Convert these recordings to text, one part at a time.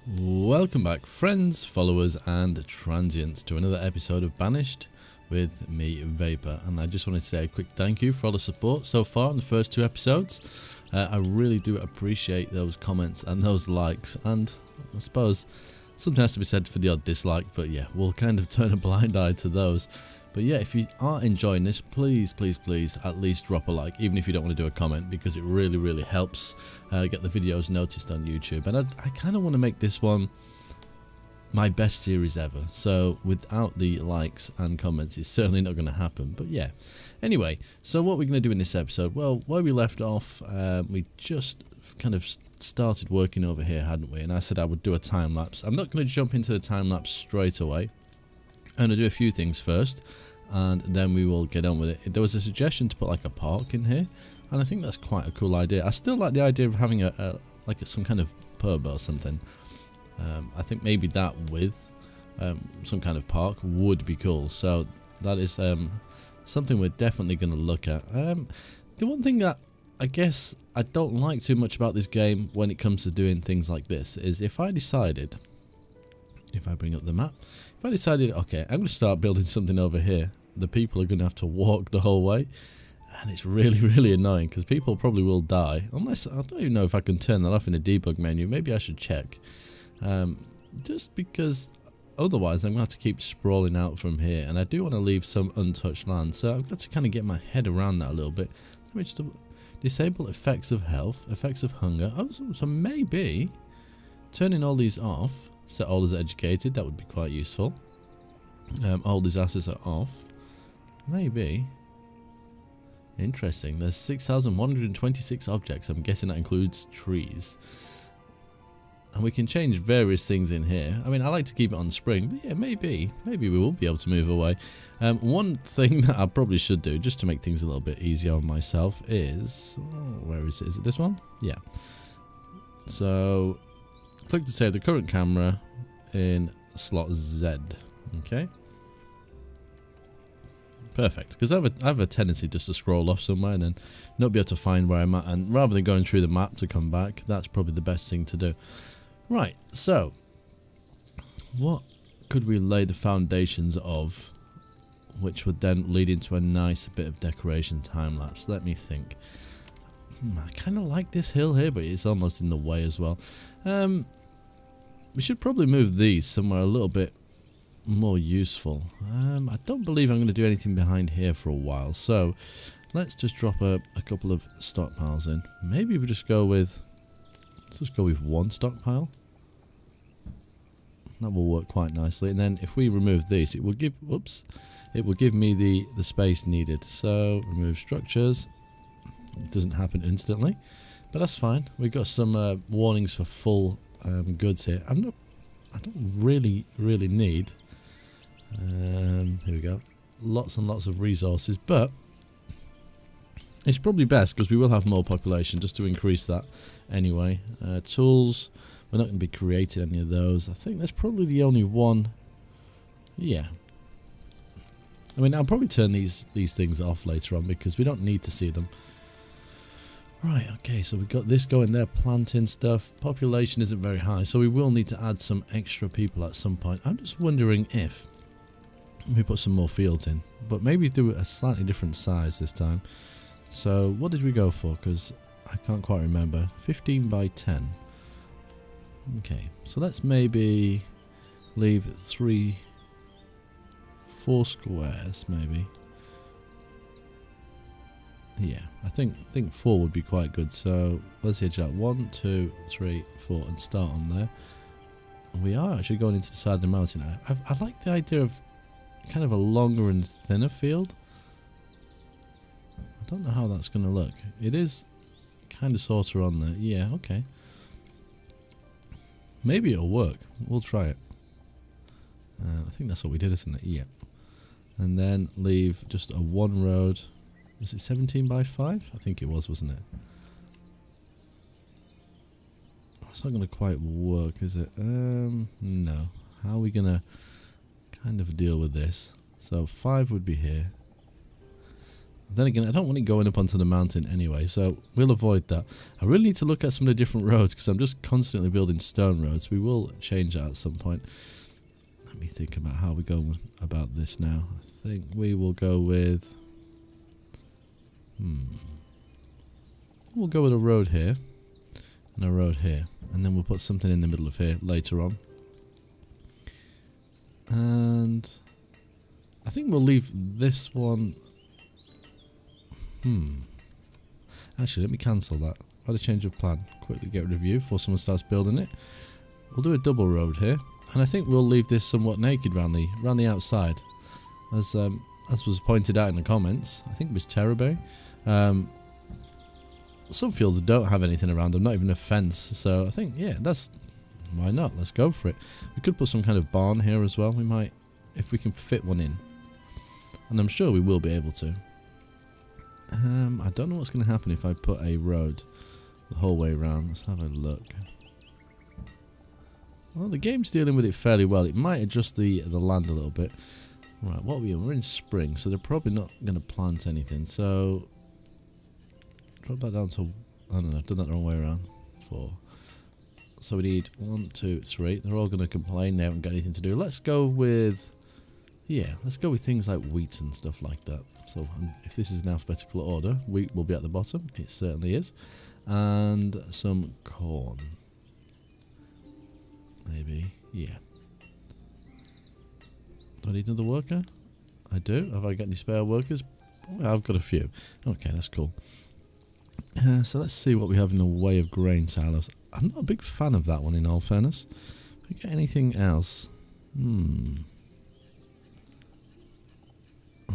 Welcome back, friends, followers and transients, to another episode of Banished with me, Vapor. And I just wanted to say a quick thank you for all the support so far in the first two episodes. I really do appreciate those comments and those likes, and I suppose something has to be said for the odd dislike, but yeah, we'll kind of turn a blind eye to those. But yeah, if you are enjoying this, please at least drop a like, even if you don't want to do a comment, because it really helps get the videos noticed on YouTube. And I kind of want to make this one my best series ever, so without the likes and comments it's certainly not going to happen. But yeah, anyway, so what we're going to do in this episode, well, where we left off, we just kind of started working over here, hadn't we? And I said I would do a time lapse. I'm not going to jump into the time lapse straight away. I'm going to do a few things first, and then we will get on with it. There was a suggestion to put like a park in here, and I think that's quite a cool idea. I still like the idea of having some kind of pub or something. I think maybe that with some kind of park would be cool. So that is something we're definitely going to look at. The one thing that I guess I don't like too much about this game when it comes to doing things like this is if I decided, if I bring up the map, if I decided, okay, I'm going to start building something over here, the people are going to have to walk the whole way, and it's really annoying because people probably will die, unless, I don't even know if I can turn that off in the debug menu. Maybe I should check, just because otherwise I'm going to have to keep sprawling out from here, and I do want to leave some untouched land, so I've got to kind of get my head around that a little bit. Let me just disable effects of health, effects of hunger. Oh, so maybe turning all these off, set all as educated, that would be quite useful. All disasters are off. Maybe. Interesting. There's 6,126 objects. I'm guessing that includes trees. And we can change various things in here. I mean, I like to keep it on spring, but yeah, maybe we will be able to move away. One thing that I probably should do, just to make things a little bit easier on myself, is... oh, where is it? Is it this one? Yeah. So... click to save the current camera in slot Z. Okay. Perfect. Because I have a tendency just to scroll off somewhere and then not be able to find where I'm at. And rather than going through the map to come back, that's probably the best thing to do. Right. So, what could we lay the foundations of, which would then lead into a nice bit of decoration time lapse? Let me think. I kind of like this hill here, but it's almost in the way as well. We should probably move these somewhere a little bit more useful. I don't believe I'm going to do anything behind here for a while, so let's just drop a couple of stockpiles in. Maybe we just go with, let's just go with one stockpile. That will work quite nicely. And then if we remove these, it will give, whoops, it will give me the space needed. So remove structures. It doesn't happen instantly, but that's fine. We've got some warnings for full goods here. I don't really need. Here we go. Lots and lots of resources, but it's probably best because we will have more population just to increase that anyway. Tools, we're not going to be creating any of those. I think that's probably the only one. Yeah. I mean, I'll probably turn these things off later on because we don't need to see them. Right, okay, so we've got this going there, planting stuff. Population isn't very high, so we will need to add some extra people at some point. I'm just wondering if we put some more fields in, but maybe do a slightly different size this time. So what did we go for? Because I can't quite remember. 15 by 10. Okay, so let's maybe leave 4 squares, maybe. Yeah, I think 4 would be quite good. So let's edge out 1, 2, 3, 4 and start on there. We are actually going into the side of the mountain. I like the idea of kind of a longer and thinner field. I don't know how that's going to look. It is kind of sort of on there. Yeah, okay. Maybe it'll work. We'll try it. I think that's what we did, isn't it? Yeah. And then leave just a one road. Was it 17 by 5? I think it was, wasn't it? It's not going to quite work, is it? No. How are we going to kind of deal with this? So 5 would be here. Then again, I don't want it going up onto the mountain anyway, so we'll avoid that. I really need to look at some of the different roads because I'm just constantly building stone roads. We will change that at some point. Let me think about how we go about this now. I think we will go with... We'll go with a road here and a road here, and then we'll put something in the middle of here later on. And I think we'll leave this one... Actually, let me cancel that. I had a change of plan. Quickly get rid of you before someone starts building it. We'll do a double road here, and I think we'll leave this somewhat naked round the outside, as was pointed out in the comments. I think it was Terabay. Some fields don't have anything around them, not even a fence. So I think, yeah, why not? Let's go for it. We could put some kind of barn here as well. We might, if we can fit one in, and I'm sure we will be able to. I don't know what's going to happen if I put a road the whole way around. Let's have a look. Well, the game's dealing with it fairly well. It might adjust the land a little bit. Right, what are we in? We're in spring, so they're probably not going to plant anything. So, drop that down to... I don't know, I've done that the wrong way around. 4. So we need 1, 2, 3. They're all going to complain. They haven't got anything to do. Let's go with... Yeah, let's go with things like wheat and stuff like that. So if this is in alphabetical order, wheat will be at the bottom. It certainly is. And some corn. Maybe, yeah. Do I need another worker? I do. Have I got any spare workers? Well, I've got a few. Okay, that's cool. So let's see what we have in the way of grain silos. I'm not a big fan of that one, in all fairness. If we get anything else...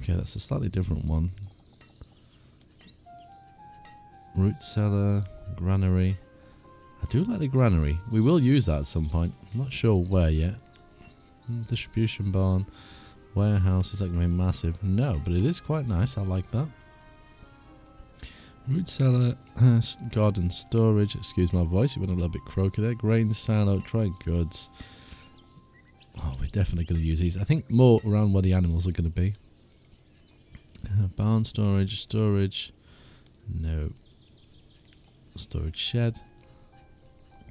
Okay, that's a slightly different one. Root cellar, granary. I do like the granary. We will use that at some point. I'm not sure where yet. Distribution barn, warehouse. Is that going to be massive? No, but it is quite nice. I like that. Root cellar, garden storage. Excuse my voice. It went a little bit croaky there. Grain silo, dry goods. Oh, we're definitely going to use these. I think more around where the animals are going to be. Barn storage, no. Storage shed.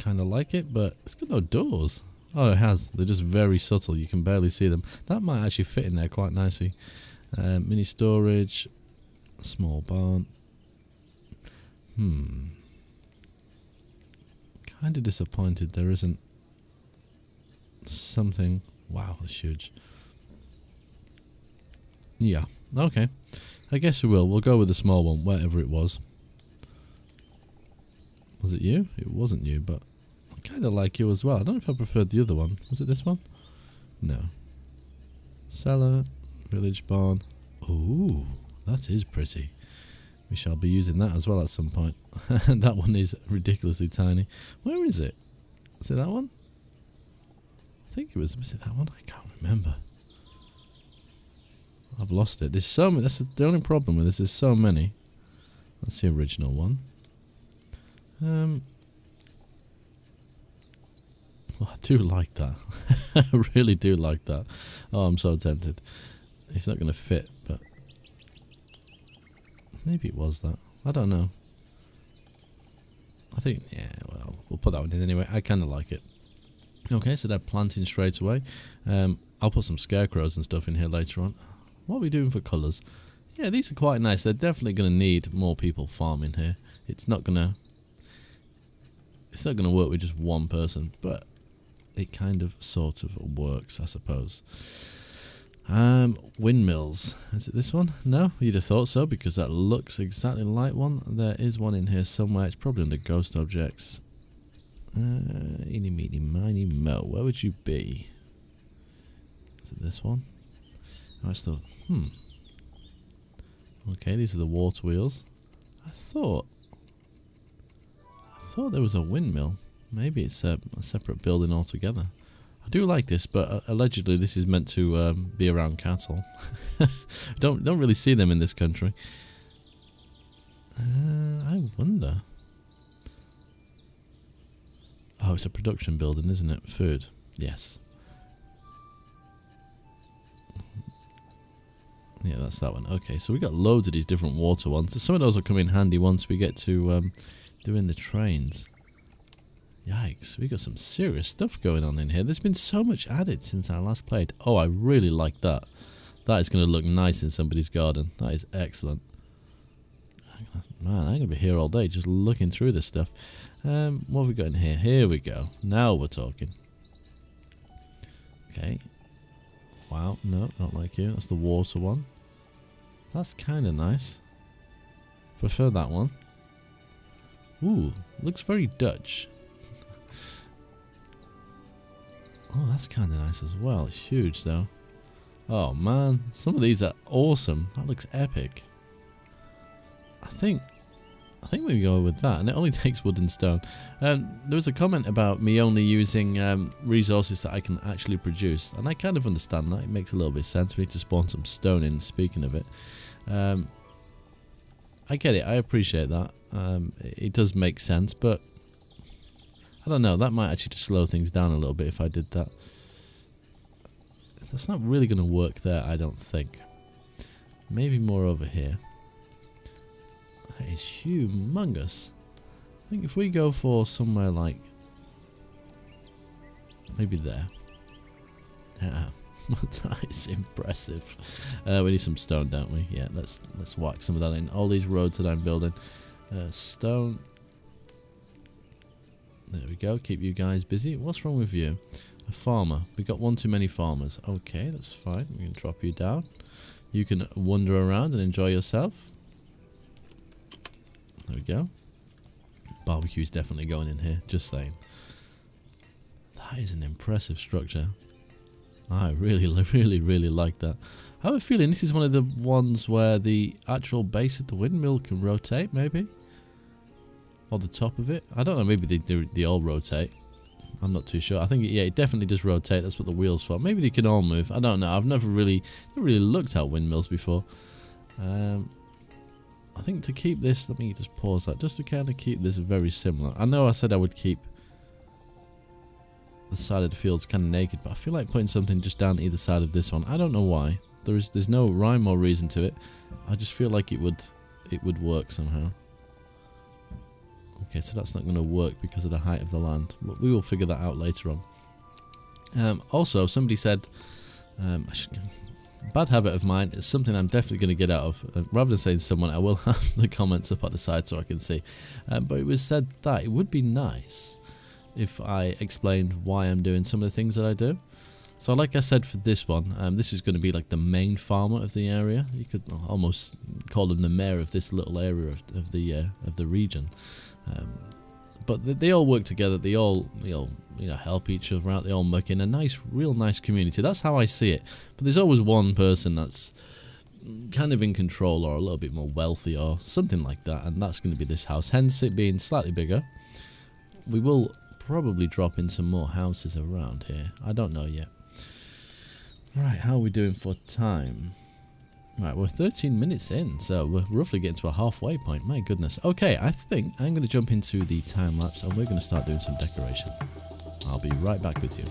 Kind of like it, but it's got no doors. Oh, it has. They're just very subtle. You can barely see them. That might actually fit in there quite nicely. Mini storage, small barn. Kind of disappointed there isn't something. Wow, that's huge. Yeah, okay. I guess we will. We'll go with the small one, whatever it was. Was it you? It wasn't you, but I kind of like you as well. I don't know if I preferred the other one. Was it this one? No. Cellar, village barn. Ooh, that is pretty. We shall be using that as well at some point. That one is ridiculously tiny. Where is it? Is it that one? I think it was it that one? I can't remember. I've lost it. There's so many. That's the only problem with this. There's so many. That's the original one. Well, I do like that. I really do like that. Oh, I'm so tempted. It's not going to fit, but maybe it was that. I don't know. I think, yeah, well, we'll put that one in anyway. I kind of like it. Okay, so they're planting straight away. I'll put some scarecrows and stuff in here later on. What are we doing for colours? Yeah, these are quite nice. They're definitely going to need more people farming here. It's not going to work with just one person, but it kind of sort of works, I suppose. Windmills. Is it this one? No? You'd have thought so, because that looks exactly like one. There is one in here somewhere. It's probably under ghost objects. Eeny, meeny, miny, mo. Where would you be? Is it this one? Oh, it's the... Okay, these are the water wheels. I thought there was a windmill. Maybe it's a separate building altogether. I do like this, but allegedly this is meant to be around cattle. don't really see them in this country. I wonder. Oh, it's a production building, isn't it? Food. Yes. Yeah, that's that one. Okay, so we got loads of these different water ones. Some of those will come in handy once we get to doing the trains. Yikes, we got some serious stuff going on in here. There's been so much added since I last played. Oh, I really like that. That is going to look nice in somebody's garden. That is excellent. Man, I'm going to be here all day just looking through this stuff. What have we got in here? Here we go. Now we're talking. Okay. Wow, no, not like you. That's the water one. That's kind of nice. Prefer that one. Ooh, looks very Dutch. Oh, that's kind of nice as well. It's huge though. Oh man, some of these are awesome. That looks epic. I think we go with that, and it only takes wood and stone. There was a comment about me only using resources that I can actually produce, and I kind of understand that. It makes a little bit of sense. We need to spawn some stone in, speaking of it. I get it, I appreciate that. It does make sense, but I don't know, that might actually just slow things down a little bit if I did that. That's not really going to work there, I don't think. Maybe more over here. That is humongous. I think if we go for somewhere like maybe there. Yeah, that is impressive. We need some stone, don't we? Yeah, let's whack some of that in. All these roads that I'm building, stone. There we go. Keep you guys busy. What's wrong with you? A farmer. We got one too many farmers. Okay, that's fine. We can drop you down. You can wander around and enjoy yourself. There we go. Barbecue's definitely going in here, just saying. That is an impressive structure. I really like that. I have a feeling this is one of the ones where the actual base of the windmill can rotate, maybe? Or the top of it? I don't know, maybe they all rotate. I'm not too sure. I think, yeah, it definitely does rotate. That's what the wheel's for. Maybe they can all move. I don't know. I've never really looked at windmills before. I think to keep this, let me just pause that, just to kind of keep this very similar. I know I said I would keep the side of the fields kind of naked, but I feel like putting something just down either side of this one. I don't know why. There's no rhyme or reason to it. I just feel like it would work somehow. Okay, so that's not going to work because of the height of the land. But we will figure that out later on. Also, somebody said, bad habit of mine, it's something I'm definitely going to get out of. Rather than saying someone, I will have the comments up at the side so I can see. But it was said that it would be nice if I explained why I'm doing some of the things that I do. So like I said for this one, this is going to be like the main farmer of the area. You could almost call him the mayor of this little area of the region. But they all work together. They all help each other out. They all work in a real nice community. That's how I see it. But there's always one person that's kind of in control or a little bit more wealthy or something like that, and that's going to be this house. Hence it being slightly bigger. We will probably drop in some more houses around here. I don't know yet. Right, how are we doing for time? Right, we're 13 minutes in, so we're roughly getting to a halfway point. My goodness. Okay, I think I'm going to jump into the time lapse and we're going to start doing some decoration. I'll be right back with you.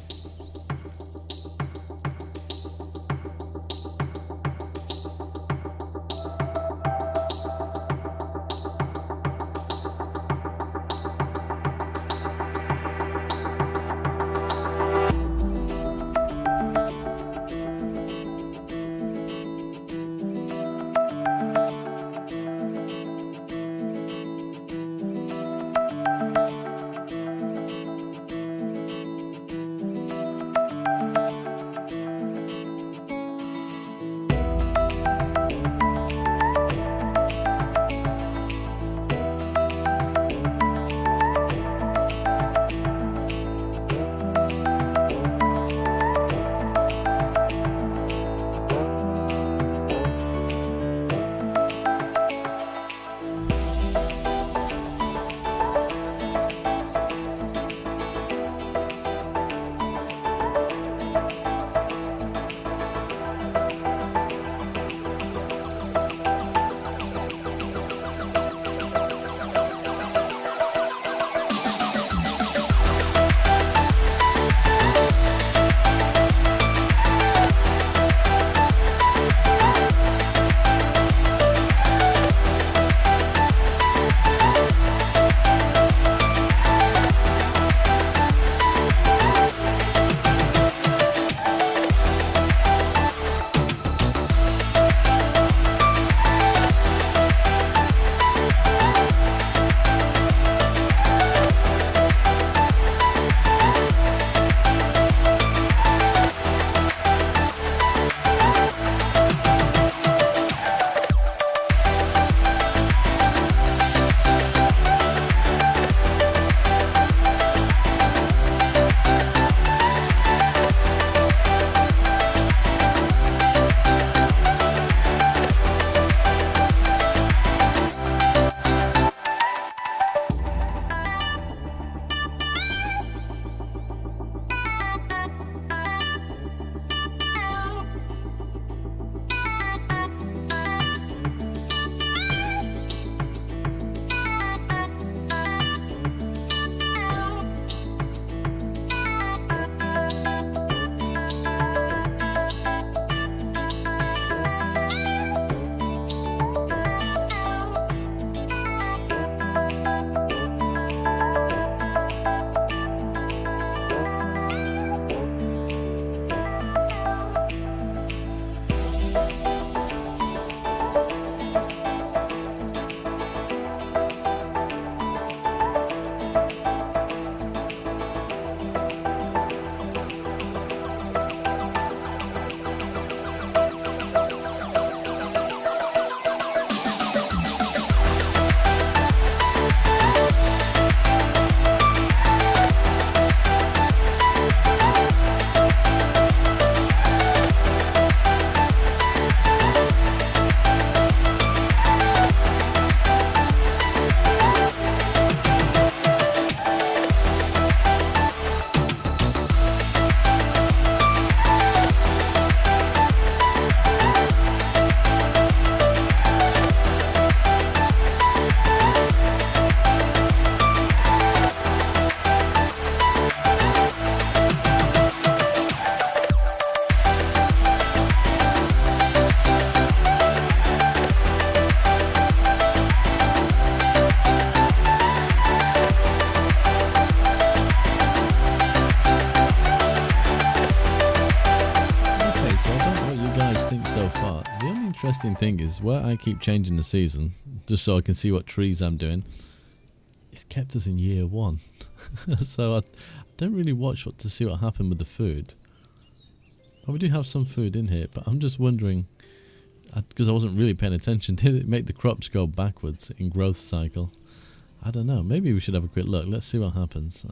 interesting thing is where I keep changing the season, just so I can see what trees I'm doing, it's kept us in year 1. So I don't really watch to see what happened with the food. Oh, we do have some food in here, but I'm just wondering, because I wasn't really paying attention, did it make the crops go backwards in growth cycle? I don't know. Maybe we should have a quick look. Let's see what happens.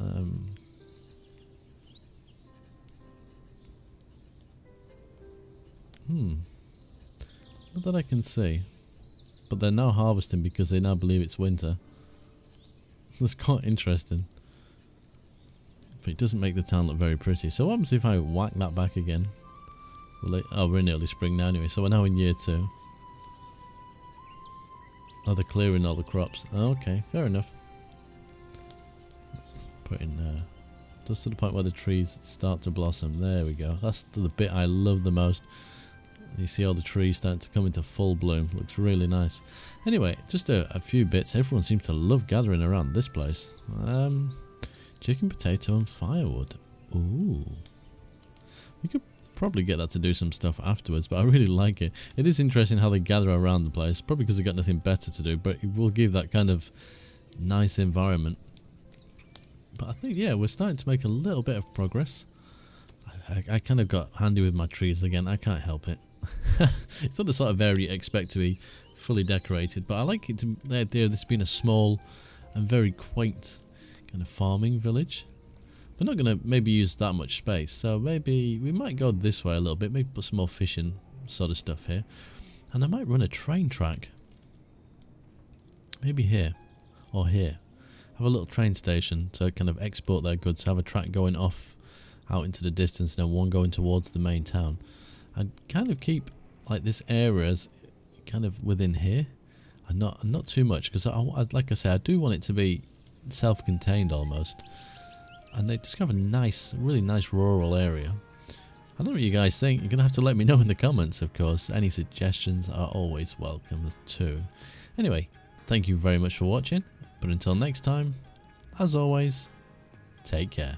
Not that I can see. But they're now harvesting because they now believe it's winter. That's quite interesting. But it doesn't make the town look very pretty. So what happens if I whack that back again? Oh, we're in early spring now anyway. So we're now in year 2. Oh, they're clearing all the crops. Oh, okay, fair enough. Let's put in just to the point where the trees start to blossom. There we go. That's the bit I love the most. You see all the trees starting to come into full bloom. Looks really nice. Anyway, just a few bits. Everyone seems to love gathering around this place. Chicken, potato and firewood. Ooh. We could probably get that to do some stuff afterwards, but I really like it. It is interesting how they gather around the place. Probably because they've got nothing better to do, but it will give that kind of nice environment. But I think, yeah, we're starting to make a little bit of progress. I kind of got handy with my trees again. I can't help it. It's not the sort of area you expect to be fully decorated, but I like it the idea of this being a small and very quaint kind of farming village. We're not going to maybe use that much space, so maybe we might go this way a little bit, maybe put some more fishing sort of stuff here. And I might run a train track. Maybe here, or here. Have a little train station to kind of export their goods, have a track going off out into the distance and then one going towards the main town. I'd kind of keep like this area as kind of within here, and not too much, because like I say, I do want it to be self-contained almost. And they just have a nice, really nice rural area. I don't know what you guys think. You're going to have to let me know in the comments, of course. Any suggestions are always welcome too. Anyway, thank you very much for watching. But until next time, as always, take care.